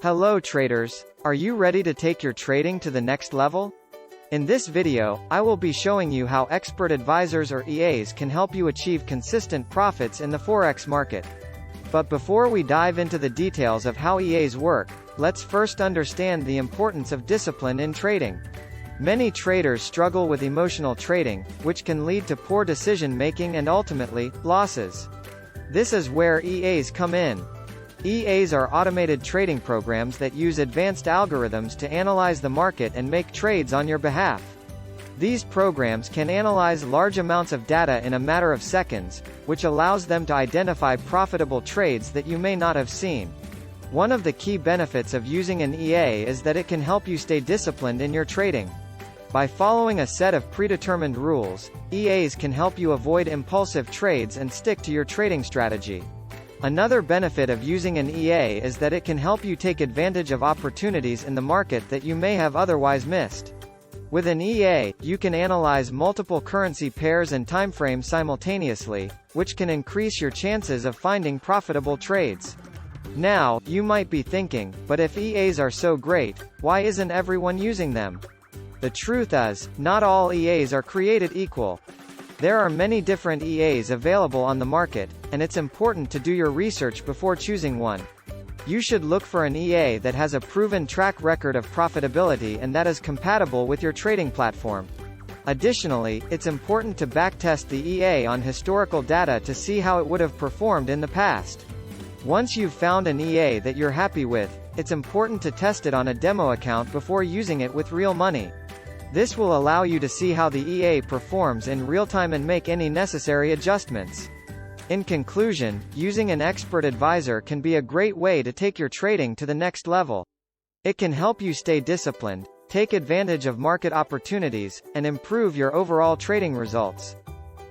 Hello traders, are you ready to take your trading to the next level? In this video, I will be showing you how expert advisors or EAs can help you achieve consistent profits in the Forex market. But before we dive into the details of how EAs work, let's first understand the importance of discipline in trading. Many traders struggle with emotional trading, which can lead to poor decision-making and ultimately, losses. This is where EAs come in. EAs are automated trading programs that use advanced algorithms to analyze the market and make trades on your behalf. These programs can analyze large amounts of data in a matter of seconds, which allows them to identify profitable trades that you may not have seen. One of the key benefits of using an EA is that it can help you stay disciplined in your trading. By following a set of predetermined rules, EAs can help you avoid impulsive trades and stick to your trading strategy. Another benefit of using an EA is that it can help you take advantage of opportunities in the market that you may have otherwise missed. With an EA, you can analyze multiple currency pairs and timeframes simultaneously, which can increase your chances of finding profitable trades. Now, you might be thinking, but if EAs are so great, why isn't everyone using them? The truth is, not all EAs are created equal. There are many different EAs available on the market, and it's important to do your research before choosing one. You should look for an EA that has a proven track record of profitability and that is compatible with your trading platform. Additionally, it's important to backtest the EA on historical data to see how it would have performed in the past. Once you've found an EA that you're happy with, it's important to test it on a demo account before using it with real money. This will allow you to see how the EA performs in real time and make any necessary adjustments. In conclusion, using an expert advisor can be a great way to take your trading to the next level. It can help you stay disciplined, take advantage of market opportunities, and improve your overall trading results.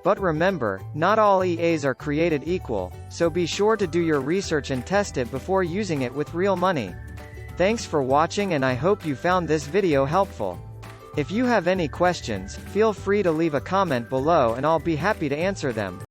But remember, not all EAs are created equal, so be sure to do your research and test it before using it with real money. Thanks for watching and I hope you found this video helpful. If you have any questions, feel free to leave a comment below and I'll be happy to answer them.